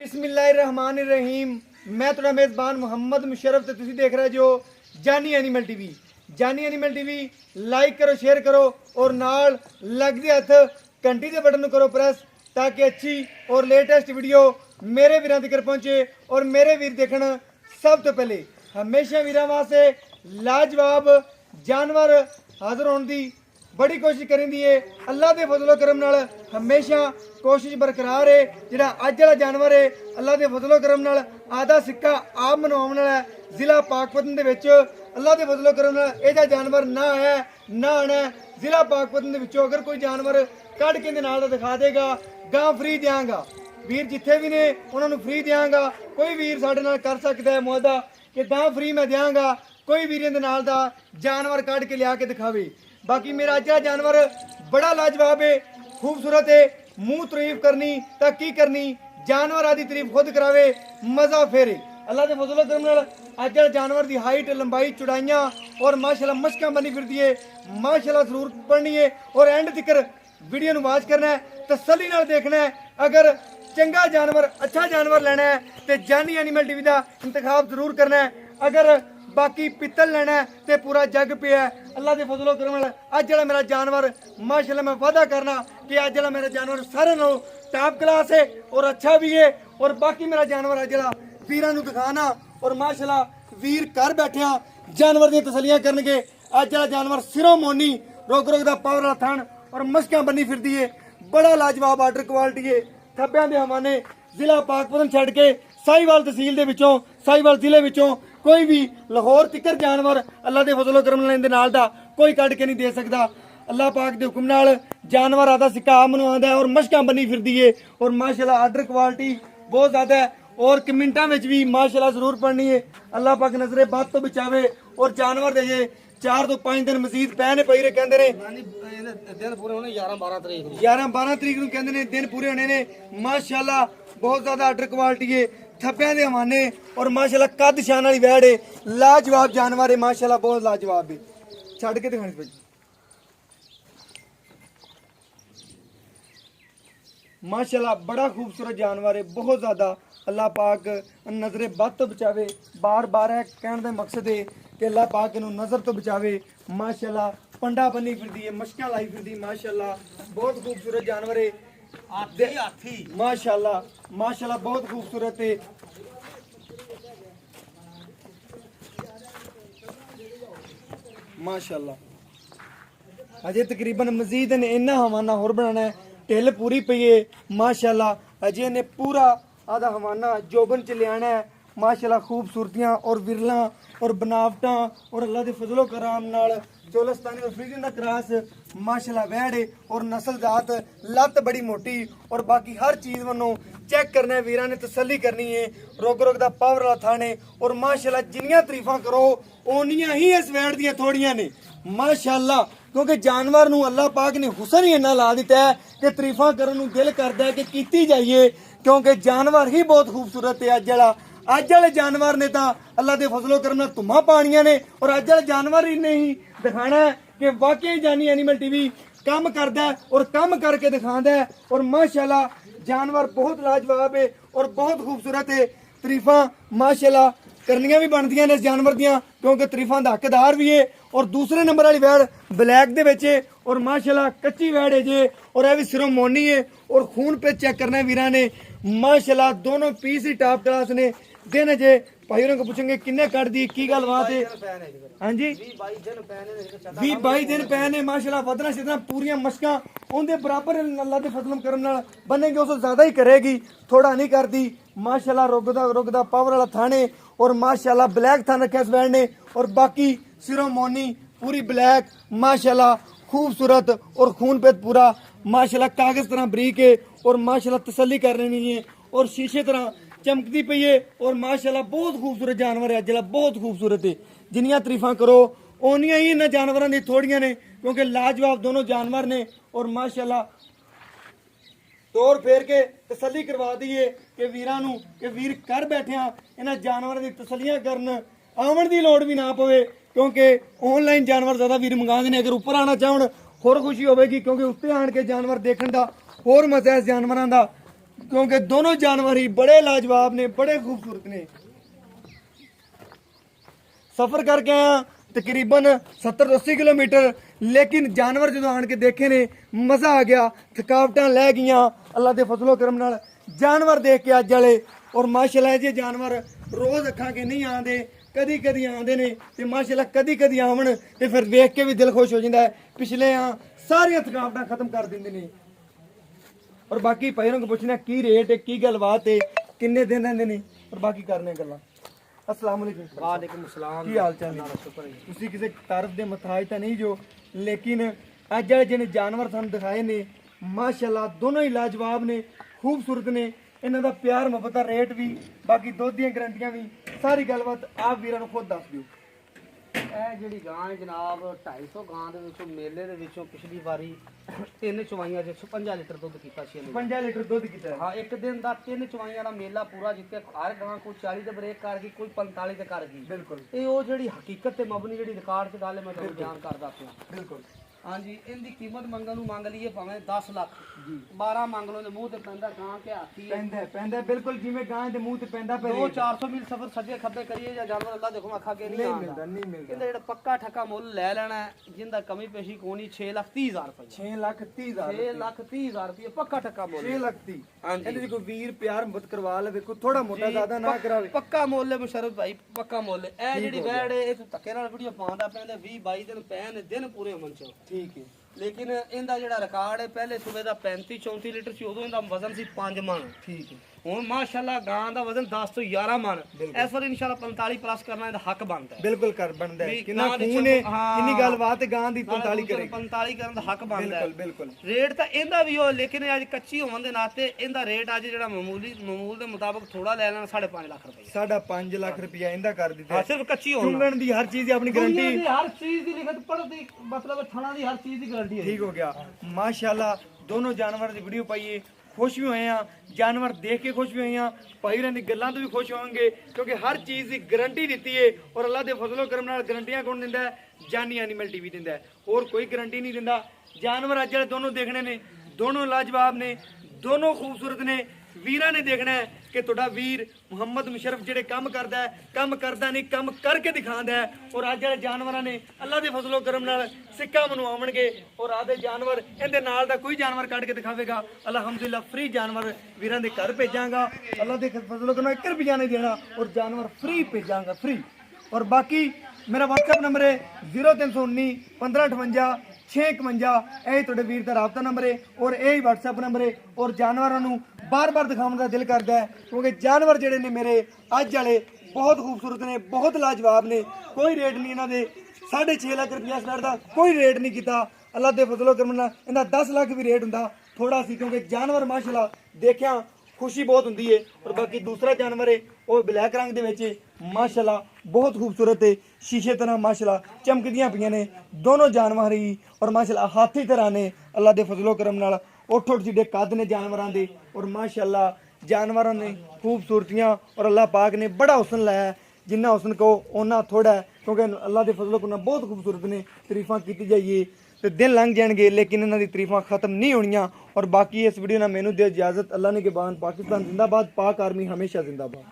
बिस्मिल्लाहिर्रहमानिर्रहीम। मैं तुहाडा मेज़बान मुहम्मद मुशर्रफ ते तुसीं देख रहे जो जानी एनिमल टीवी। जानी एनिमल टीवी लाइक करो, शेयर करो और नाल लगदे हत्थ घंटी के बटन करो प्रेस ताकि अच्छी और लेटेस्ट वीडियो मेरे वीरां तक पहुंचे और मेरे वीर देखण सब तो पहले। हमेशा वीरां वास्ते लाजवाब जानवर हाज़र होने की बड़ी कोशिश करेंदी है। अल्लाह के फजलो करम नाल हमेशा कोशिश बरकरार है। जिहड़ा अज वाला जानवर है अल्लाह के फजलो करम नाल आधा सिक्का आप मनवाउण वाला है। जिला पाकपतन दे विच अल्लाह के फजलो करम नाल इहदा जानवर ना है ना आना है। जिला पाकपतन दे विचों अगर कोई जानवर कढ़ के नाल दा दिखा देगा गां फ्री देंगा। वीर जिथे भी ने उन्होंने फ्री देंगा। कोई वीर साडे नाल कर सकता है मुआदा कि गां फ्री मैं देंगा। कोई वीर दे नाल दा जानवर कढ़ के लिया के दिखावे। बाकी मेरा अज जानवर बड़ा लाजवाब है, खूबसूरत है। मुंह तारीफ करनी तो की करनी, जानवर आदि तारीफ खुद करावे, मजा फेरे। अल्लाह के फजलो करम नाल अज जानवर की हाइट लंबाई चौड़ाइयां और माशाल्लाह मशकां बनी फिरदी है। माशाल्लाह जरूर पढ़नी है और एंड तक वीडियो वाच करना है, तसल्ली नाल देखना है। अगर चंगा जानवर अच्छा जानवर लेना है तो जानी एनिमल टीवी का इंतखाब जरूर करना है। अगर बाकी पित्तल लेना है तो पूरा जग पे है। अल्लाह के फजलो करम नाल अज वाला मेरा जानवर माशाल्लाह मैं वादा करना कि अज वाला मेरा जानवर सारे नालों टॉप क्लास है और अच्छा भी है। और बाकी मेरा जानवर अज वाला वीरां नूं दिखाना और माशाल्लाह वीर घर बैठिया जानवर दी तसलियां करनगे। अज वाला जानवर सिरों मोनी रोग रोग दा पावर वाला थण और मशकां बनी फिरदी है। बड़ा लाजवाब आर्डर क्वालिटी है। थब्बियां दे हवाने जिला पाकपतन छड़ के साहिवाल तहसील दे विचों साहिवाल जिले विचों कोई भी लाहौर तिकर जानवर अल्लाह के फजलो करम नाल दा कोई कढ़ के नहीं दे सकता। अल्लाह पाक के हुक्म नाल जानवर आधा सिक्का आप मनवांदा है और मशकां बनी फिरदी है। और माशाल्लाह आर्डर क्वालिटी बहुत ज़्यादा है और कमेंटां विच भी माशाल्लाह जरूर पढ़नी है। अल्लाह पाक नजरे बद तो बचावे और जानवर दे 4 तो 5 दिन मजीद पैने पई रहे कहंदे ने दिन पूरे होने 11-12 तरीक ਨੂੰ 11-12 तरीक ਨੂੰ ਕਹਿੰਦੇ ਨੇ दिन पूरे होने ने। माशाल्लाह बहुत ज़्यादा आर्डर क्वालिटी है। थप्पियां दे हवाने और माशाल्लाह कद शान वाली वैड़ है। लाजवाब जानवर है माशाल्लाह बहुत लाजवाब है। छड़ के दिखानी भाई माशाल्लाह बड़ा खूबसूरत जानवर है बहुत ज़्यादा। अल्लाह पाक नजरे बद तो बचावे। बार बार है कहने का मकसद है कि अल्लाह पाक इन्हू नजर तो बचावे। माशाल्लाह पंडा बनी फिरदी है, मशकां लाई फिरदी माशाल्लाह बहुत खूबसूरत जानवर है। हाथी माशाल्लाह माशाल्लाह बहुत खूबसूरत है। माशाल्लाह अजे तकरीबन मजीद ने इन्ना हवाना होर बनाना है। ढिल पूरी पई है माशाल्लाह। अजे ने पूरा आधा हवाना जोबन च लियाना है। माशाल्लाह खूबसूरतियां और विरला और बनावटा और अल्लाह के फजलो कराम नाल चोलस्तानी और फ्रीजियन दा क्रॉस माशाल्लाह वैड़ है और नस्ल जात लत बड़ी मोटी और बाकी हर चीज़ वनों चेक करना है। वीरां ने तसल्ली करनी है। रोग रोग दा पावर वाला थाने और माशाल्लाह जिन्नियां तरीफां करो उन्नियां ही इस वैड़ दियां थोड़ियां ने माशाल्लाह। क्योंकि जानवर नूं अल्लाह पाक ने हुसन ही इन्ना ला दिता है कि तरीफां करन नूं दिल करदा है कि कीती जाइए। क्योंकि जानवर ही बहुत खूबसूरत है। अज वाले जानवर ने तो अल्लाह के फजलो करम नाल धुम्मां पानियां ने और अज वाले जानवर ही नहीं दिखाना है कि वाकई जानी एनिमल टीवी काम करदा है और काम करके दिखांदा है। और माशाल्लाह जानवर बहुत लाजवाब है और बहुत खूबसूरत है। तरीफां माशाल्लाह करनियां भी बनदियां ने इस जानवर दियां क्योंकि तरीफां दा हकदार भी है। और दूसरे नंबर वाली वैड़ ब्लैक दे विच है और माशाल्लाह कच्ची वैड़ है जे और यह भी सिरों मोनी है और खून पे चेक करना है वीरां ने माशाल्लाह। दोनों पीस ही टॉप क्लास ने। दिन जे भाई को पूछेंगे किन्ने कट दी की गल बात है। हाँ जी 20-22 दिन पै ने माशाल्लाह। वधना शिदना पूरियां मशकां उनके बराबर अल्लाह के फजल करम नाल बनेगी उससे ज्यादा ही करेगी, थोड़ा नहीं करती माशाल्लाह। रुकदा पावर वाला थाने और माशाल्लाह ब्लैक थान रखा इस वैड़ ने और बाकी सिरों मोनी पूरी ब्लैक माशाल्लाह खूबसूरत और खून पे पूरा माशाल्लाह कागज तरह बरीक है और माशाल्लाह तसल्ली कर रही है और शीशे तरह चमकती पई है और माशाल्लाह बहुत खूबसूरत जानवर है। अज बहुत खूबसूरत है। जिन्नियां तरीफां करो उन्नियां ही इन्हां जानवरां दी थोड़ियां ने क्योंकि लाजवाब दोनों जानवर ने। और माशाल्लाह तौर फेर के तसल्ली करवा दी है कि वीरां नूं कि वीर घर बैठिया इन्हां जानवरां दी तसल्लियां करन आवन दी लोड़ भी ना पवे क्योंकि ऑनलाइन जानवर ज़्यादा वीर मंगाते हैं। अगर उपर आना चाहन होर खुशी होगी क्योंकि उत्ते आन के जानवर देखने का होर मजा इस जानवरों का क्योंकि दोनों जानवर ही बड़े लाजवाब ने, बड़े खूबसूरत ने। सफर करके आया तकरीबन 70-80 किलोमीटर, लेकिन जानवर जो आन के देखे ने मजा आ गया, थकावटां लै गईयां अल्लाह दे फजलो करम नाल। जानवर देख के अज वाले और माशाल्लाह जी जानवर रोज अखा के नहीं आते, कदी कदी आते ने ते माशाल्लाह कदी कदी आवन ते फिर देख के भी दिल खुश हो जाता है। पिछले सारियां थकावटां खत्म कर देंगे ने। और बाकी भाइयों को पूछना की रेट है, की गलबात है, किन्ने दिन रहंदे ने और बाकी करने गल्लां। अस्सलाम वालेकुम। वालेकुम सलाम। की हाल चाल है? तुसी किसी तारफ दे मुताज तो नहीं जो, लेकिन अज वाले जिन्हें जानवर सानू दिखाए ने माशाल्लाह दोनों ही लाजवाब ने, खूबसूरत ने। इन्हां दा प्यार मुहब्बत दा रेट भी, बाकी दुध दी गारंटियां भी, सारी गलबात आप वीरां नूं खुद दस दिओ। ਇਹ ਜਿਹੜੀ ਗਾਂ ਹੈ ਜਨਾਬ 250 ਗਾਂ ਦੇ ਵਿੱਚੋਂ ਮੇਲੇ ਦੇ ਵਿੱਚੋਂ ਪਿਛਲੀ ਵਾਰੀ 3 ਚਵਾਈਆਂ ਚ 55 ਲੀਟਰ ਦੁੱਧ ਕੀਤਾ ਸੀ ਇਹਨੇ। 50 ਲੀਟਰ ਦੁੱਧ ਕੀਤਾ ਹਾਂ ਇੱਕ ਦਿਨ ਦਾ 3 ਚਵਾਈਆਂ ਦਾ ਮੇਲਾ ਪੂਰਾ ਜਿੱਤੇ ਹਰ ਗਾਂ ਕੋਈ 40 ਤੇ ਬ੍ਰੇਕ ਕਰ ਗਈ, ਕੋਈ 45 ਤੇ ਕਰ ਗਈ। ਬਿਲਕੁਲ ਇਹ ਉਹ ਜਿਹੜੀ ਹਕੀਕਤ ਤੇ ਮਬਨੀ ਜਿਹੜੀ ਰਿਕਾਰਡ 'ਚ ਗੱਲ ਹੈ ਮੈਂ ਤੁਹਾਨੂੰ ਬਿਆਨ ਕਰਦਾ ਪਿਆ। ਬਿਲਕੁਲ ਹਾਂਜੀ ਇਹਦੀ ਕੀਮਤ ਮੰਗਣ ਨੂੰ ਮੰਗ ਲਈਏ ਭਾਵੇਂ 10 ਲੱਖ ਜੀ, 12 ਮੰਗ ਲਓ ਤੇ ਮੂੰਹ ਤੇ ਪੈਂਦਾ ਗਾਂ ਕਿ ਹਾਥੀ ਹੈ ਪੈਂਦਾ ਬਿਲਕੁਲ ਜਿਵੇਂ ਗਾਂ ਦੇ ਮੂੰਹ ਤੇ ਪੈਂਦਾ ਪੈ 200-400 ਮੀਲ ਸਫ਼ਰ ਸੱਜੇ ਖੱਬੇ ਕਰੀਏ ਜਾਂ ਜਾਨਵਰ ਅੱਲਾ ਦੇਖੋ ਅੱਖਾਂ ਕੇ ਨਹੀਂ ਆਉਂਦਾ। ਨਹੀਂ ਮਿਲਦਾ। ਇਹਦਾ ਜਿਹੜਾ ਪੱਕਾ ਠੱਕਾ ਮੁੱਲ ਲੈ ਲੈਣਾ ਹੈ, ਜਿੰਦਾ ਕਮੀ ਪੇਸ਼ੀ ਕੋਣੀ 6,30,000 ਰੁਪਏ। 6,30,000 6,30,000 ਰੁਪਏ ਪੱਕਾ ਠੱਕਾ ਮੁੱਲ। 6,30,000 ਹਾਂਜੀ ਇਹਦੇ ਕੋਈ ਵੀਰ ਪਿਆਰ ਮੁਹੱਬਤ ਕਰਵਾ ਲਵੇ, ਕੋਈ ਥੋੜਾ ਮੋਟਾ ਜ਼ਿਆਦਾ ਨਾ ਕਰਾਵੇ। ਪੱਕਾ ਮੁੱਲ ਹੈ ਮੁਸ਼ਰਫ ਭਾਈ, ਪੱਕਾ ਮੁੱਲ। ਇਹ ਜਿਹੜੀ ਵੈੜ ਹੈ ਇਹ ਤੂੰ ਧੱਕੇ ਨਾਲ ਵੀਡੀਓ ਪਾਉਂਦਾ ਪੈਂਦਾ 20-22 ਦਿਨ ਪੈਣ ਦਿਨ ਪੂਰੇ ਹੋਣ ਚ। ਠੀਕ ਹੈ। ਲੇਕਿਨ ਇਹਦਾ ਜਿਹੜਾ ਰਿਕਾਰਡ ਹੈ ਪਹਿਲੇ ਸੂਬੇ ਦਾ 35-34 ਲੀਟਰ ਸੀ, ਉਦੋਂ ਇਹਦਾ ਵਜ਼ਨ ਸੀ 5 ਮਣ। ਠੀਕ ਹੈ। ਹੁਣ ਮਾਸ਼ਾਅੱਲਾ ਗਾਂ ਦਾ ਵਜ਼ਨ 10 ਤੋਂ 11 ਮਣ। ਇਸ ਵਾਰ ਇਨਸ਼ਾਅੱਲਾ 45 ਪਲੱਸ ਕਰਨਾ ਇਹਦਾ ਹੱਕ ਬਣਦਾ ਹੈ। ਬਿਲਕੁਲ ਕਰ ਬਣਦਾ ਹੈ। ਵੀ ਕਿੰਨਾ ਗਾਂ ਦੇ ਖੂਨ ਹੈ, ਹਾਂ। ਕਿੰਨੀ ਗੱਲਬਾਤ ਹੈ, ਗਾਂ ਦੀ 45 ਕਰੇ। 45 ਕਰਨ ਦਾ ਹੱਕ ਬਣਦਾ ਹੈ। ਬਿਲਕੁਲ ਰੇਟ ਤਾਂ ਇਹਦਾ ਵੀ ਹੋ, ਲੇਕਿਨ ਅੱਜ ਕੱਚੀ ਹੋਣ ਦੇ ਨਾਤੇ ਇਹਦਾ ਰੇਟ ਅੱਜ ਜਿਹੜਾ ਮਾਮੂਲ ਦੇ ਮੁਤਾਬਕ ਥੋੜਾ ਲੈ ਲੈਣਾ 5.5 ਲੱਖ ਰੁਪਏ। 5.5 ਲੱਖ ਰੁਪਇਆ ਇਹਦਾ ਕਰ ਦਿੱਤਾ। ਹਾਂ ਸਿਰਫ ਕੱਚੀ ਹੋਣ ਚੁੰਗਣ ਦੀ ਹਰ ਚੀਜ਼ ਦੀ ਆਪਣੀ ਦੁਨੀਆ ਗਾਰੰਟੀ। ਦੀ ਹਰ ਚੀਜ਼ ਦੀ ਲਿਖਤ ਪੜ੍ਹਦੀ ਮਤਲਬ ਥਣਾ ਦੀ ਹਰ ਚੀਜ਼ ਦੀ ਗਾਰੰਟੀ ਹੈ। ठीक हो गया माशाल्लाह। दोनों जानवर की वीडियो पाइए, खुश भी हुए हैं, जानवर देख के खुश भी हुए हैं, भाई दी गल्लां तो भी खुश होंगे क्योंकि हर चीज़ की गारंटी दी है। और अल्लाह के फजलो करम नाल गारंटियां कौन दिंदा है? जानी एनिमल टीवी दिंदा है, और कोई गारंटी नहीं दिंदा। जानवर अज वाले दोनों देखने ने, दोनों लाजवाब ने, दोनों खूबसूरत ने। वीरां ने देखना है कि तुहाडा वीर मुहम्मद मुशरफ जिहड़े काम करदा है, काम करदा नहीं काम करके दिखांदा है। और अज वाले जानवरां ने अल्लाह दे फजलो करम नाल सिक्का मनवावणगे और आदे जानवर इहदे नाल दा कोई जानवर कढ के दिखावेगा। अल्हम्दुलिल्लाह फ्री जानवर वीरां दे घर भेजांगा, अल्लाह दे फजलो करम नाल 1 रुपया नहीं देना और जानवर फ्री भेजांगा, फ्री। और बाकी मेरा व्हाट्सएप नंबर है 0319 1558 651। यही तुहाडे वीर दा राबता नंबर है और यही व्हाट्सएप नंबर है। और जानवरां नूं बार-बार दिखाने का दिल करता है क्योंकि जानवर जिहड़े ने मेरे अज वाले बहुत खूबसूरत ने, बहुत लाजवाब ने। कोई रेट नहीं इन्हां दे 6.5 लाख रुपया स्टार्ट दा कोई रेट नहीं किया। अल्लाह दे फजलो करम नाल इन्हां 10 लाख भी रेट हुंदा थोड़ा सी, क्योंकि जानवर माशाल्लाह देखिया खुशी बहुत होंदी है। और बाकी दूसरा जानवर है वो ब्लैक रंग दे विच माशाल्लाह बहुत खूबसूरत है, शीशे तरह माशाल्लाह चमकदियां पियां ने दोनों जानवर ही। और माशाल्लाह हाथी तरह ने अल्लाह दे फजलो करम नाल उठ जिहड़े कद ने जानवरां दे। और माशाल्लाह जानवरां ने खूबसूरतियां और अल्लाह पाक ने बड़ा हुसन लाया है, जिन्ना हुसन को उन्ना थोड़ा है, क्योंकि अल्लाह दे फजलो करम बहुत खूबसूरत ने। तारीफां कीती जाइए तो दिन लंघ जाएंगे, लेकिन इन्हां दी तारीफां खत्म नहीं होणियां। और बाकी इस वीडियो नाल मैनूं दे इजाजत। अल्लाह ने के बाद पाकिस्तान जिंदाबाद, पाक आर्मी हमेशा जिंदाबाद।